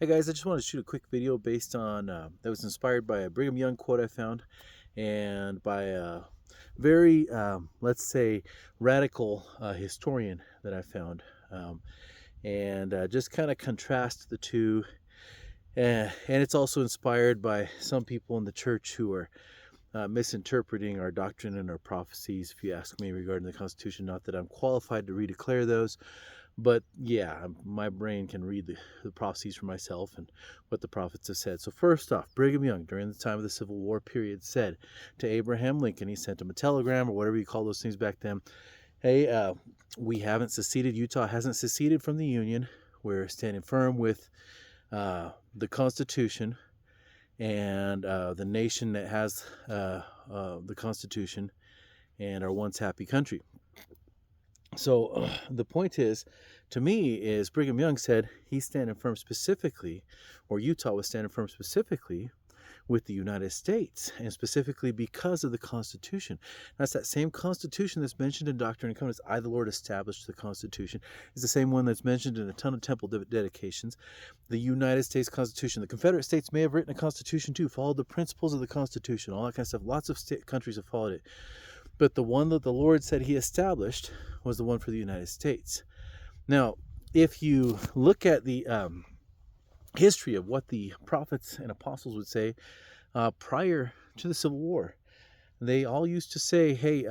Hey guys, I just want to shoot a quick video based on that was inspired by a Brigham Young quote I found, and by a very, let's say, radical historian that I found, and just kind of contrast the two. And it's also inspired by some people in the church who are misinterpreting our doctrine and our prophecies, if you ask me, regarding the Constitution. Not that I'm qualified to redeclare those, but yeah, my brain can read the prophecies for myself and what the prophets have said. So first off, Brigham Young, during the time of the Civil War period, said to Abraham Lincoln, he sent him a telegram or whatever you call those things back then, hey, we haven't seceded. Utah hasn't seceded from the Union. We're standing firm with the Constitution and the nation that has the Constitution and our once happy country. So the point is, to me, is Brigham Young said he's standing firm specifically, or Utah was standing firm specifically with the United States, and specifically because of the Constitution. That's that same Constitution that's mentioned in Doctrine and Covenants. I, the Lord, established the Constitution. It's the same one that's mentioned in a ton of temple dedications. The United States Constitution. The Confederate States may have written a Constitution too, followed the principles of the Constitution, all that kind of stuff. Lots of countries have followed it. But the one that the Lord said he established was the one for the United States. Now, if you look at the history of what the prophets and apostles would say prior to the Civil War, they all used to say, hey,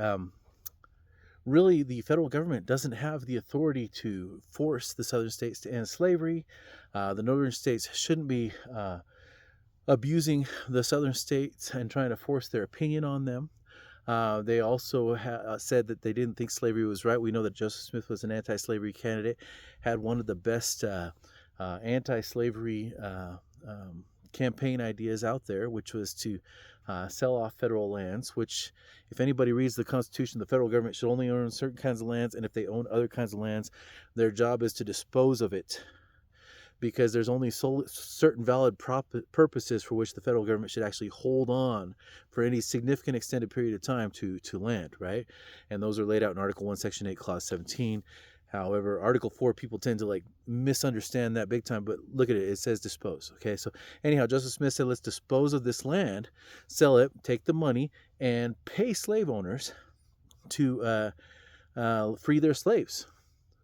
really the federal government doesn't have the authority to force the southern states to end slavery. The northern states shouldn't be abusing the southern states and trying to force their opinion on them. They also said that they didn't think slavery was right. We know that Joseph Smith was an anti-slavery candidate, had one of the best anti-slavery campaign ideas out there, which was to sell off federal lands, which, if anybody reads the Constitution, the federal government should only own certain kinds of lands, and if they own other kinds of lands, their job is to dispose of it, because there's only certain valid purposes for which the federal government should actually hold on for any significant extended period of time to land, right? And those are laid out in Article 1, Section 8, Clause 17. However, Article 4, people tend to misunderstand that big time, but look at it. It says dispose, okay? So anyhow, Joseph Smith said, let's dispose of this land, sell it, take the money, and pay slave owners to free their slaves.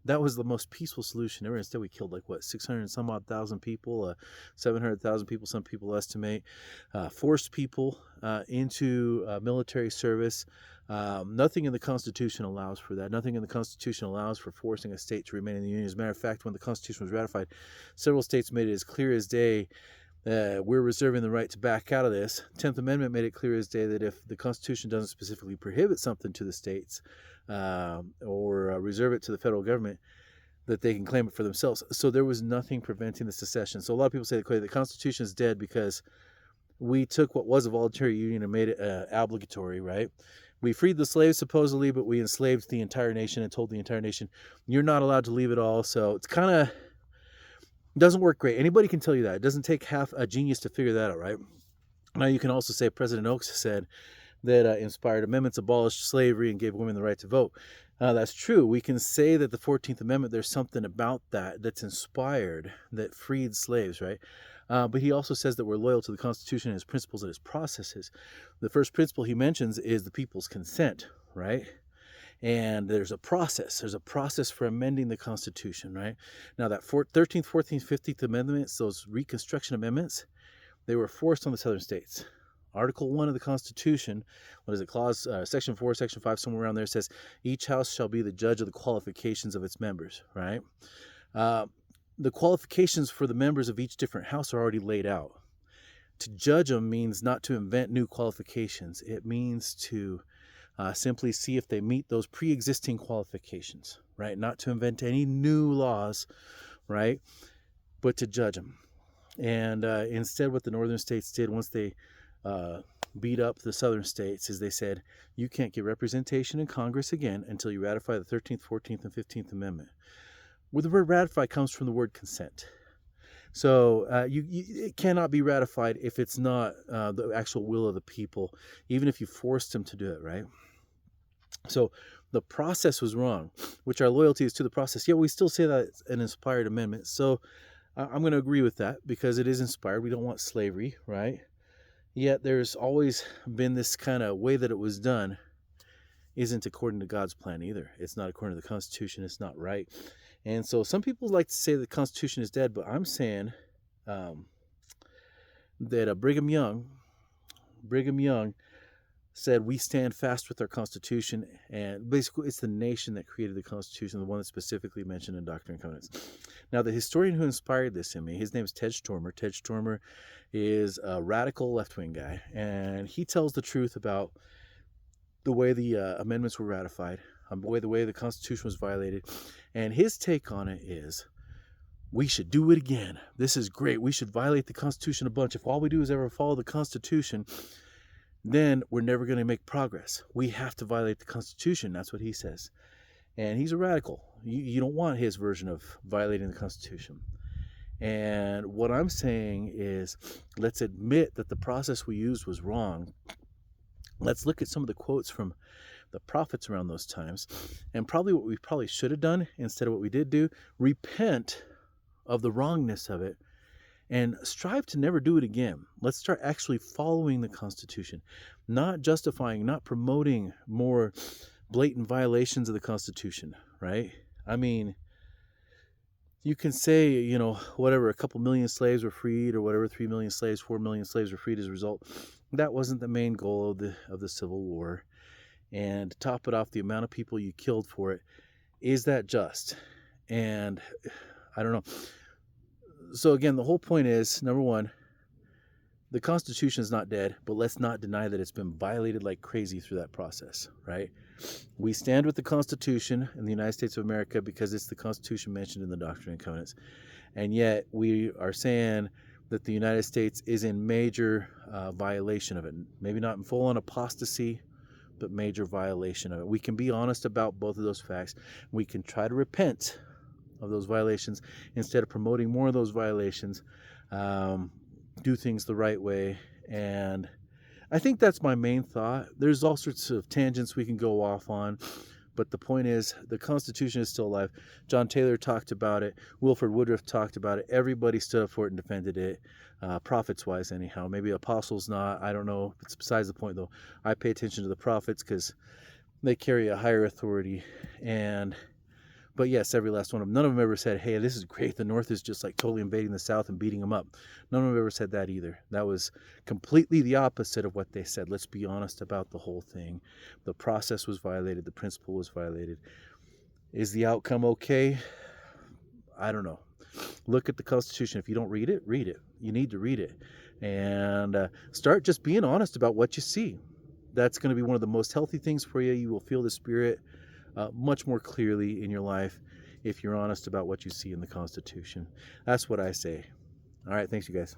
That was the most peaceful solution ever. Instead, we killed 600 and some odd thousand people, 700,000 people, some people estimate, forced people into military service. Nothing in the Constitution allows for that. Nothing in the Constitution allows for forcing a state to remain in the Union. As a matter of fact, when the Constitution was ratified, several states made it as clear as day, we're reserving the right to back out of this. 10th Amendment made it clear as day that if the Constitution doesn't specifically prohibit something to the states, or reserve it to the federal government, that they can claim it for themselves. So there was nothing preventing the secession. So a lot of people say the Constitution is dead because we took what was a voluntary union and made it obligatory, right? We freed the slaves supposedly, but we enslaved the entire nation and told the entire nation, you're not allowed to leave at all. So it's kind of doesn't work great. Anybody can tell you that. It doesn't take half a genius to figure that out, right? Now you can also say President Oaks said that inspired amendments abolished slavery and gave women the right to vote. That's true. We can say that the 14th Amendment, there's something about that that's inspired, that freed slaves, right? But he also says that we're loyal to the Constitution and its principles and its processes. The first principle he mentions is the people's consent, right? And there's a process. There's a process for amending the Constitution, right? Now that 13th, 14th, 15th Amendments, those Reconstruction Amendments, they were forced on the southern states. Article 1 of the Constitution, Section 4, Section 5, somewhere around there, says each house shall be the judge of the qualifications of its members, right? The qualifications for the members of each different house are already laid out. To judge them means not to invent new qualifications. It means to simply see if they meet those pre-existing qualifications, right? Not to invent any new laws, right? But to judge them. And instead, what the northern states did once they beat up the southern states is they said, you can't get representation in Congress again until you ratify the 13th, 14th, and 15th Amendment. Where the word ratify comes from the word consent. So it cannot be ratified if it's not the actual will of the people, even if you forced them to do it, right? So the process was wrong, which our loyalty is to the process. Yet we still say that it's an inspired amendment. So I'm going to agree with that because it is inspired. We don't want slavery, right? Yet there's always been this kind of way that it was done isn't according to God's plan either. It's not according to the Constitution. It's not right. And so some people like to say the Constitution is dead, but I'm saying that Brigham Young said we stand fast with our Constitution, and basically it's the nation that created the Constitution, the one that's specifically mentioned in Doctrine and Covenants. Now, the historian who inspired this in me, his name is Ted Stormer. Ted Stormer is a radical left-wing guy, and he tells the truth about the way the amendments were ratified, the way the Constitution was violated, and his take on it is, we should do it again. This is great. We should violate the Constitution a bunch. If all we do is ever follow the Constitution, then we're never going to make progress. We have to violate the Constitution. That's what he says. And he's a radical. You don't want his version of violating the Constitution. And what I'm saying is, let's admit that the process we used was wrong. Let's look at some of the quotes from the prophets around those times. And probably what we probably should have done instead of what we did do, repent of the wrongness of it and strive to never do it again. Let's start actually following the Constitution, not justifying, not promoting more blatant violations of the Constitution, right? I mean, you can say, whatever, a couple million slaves were freed or whatever, 3 million slaves, 4 million slaves were freed as a result. That wasn't the main goal of the Civil War. And to top it off, the amount of people you killed for it, is that just? And I don't know. So again, the whole point is, number one, the Constitution is not dead, but let's not deny that it's been violated like crazy through that process, right? We stand with the Constitution in the United States of America because it's the Constitution mentioned in the Doctrine and Covenants. And yet we are saying that the United States is in major violation of it. Maybe not in full-on apostasy, but major violation of it. We can be honest about both of those facts. We can try to repent of those violations instead of promoting more of those violations. Do things the right way. And I think that's my main thought. There's all sorts of tangents we can go off on, but the point is the Constitution is still alive. John Taylor talked about it. Wilford Woodruff talked about it. Everybody stood up for it and defended it, prophets wise anyhow. Maybe apostles not, I don't know. It's besides the point though. I pay attention to the prophets because they carry a higher authority. But yes, every last one of them. None of them ever said, hey, this is great. The North is just like totally invading the South and beating them up. None of them ever said that either. That was completely the opposite of what they said. Let's be honest about the whole thing. The process was violated. The principle was violated. Is the outcome okay? I don't know. Look at the Constitution. If you don't read it, read it. You need to read it. And start just being honest about what you see. That's going to be one of the most healthy things for you. You will feel the Spirit much more clearly in your life if you're honest about what you see in the Constitution. That's what I say. All right, thanks you guys.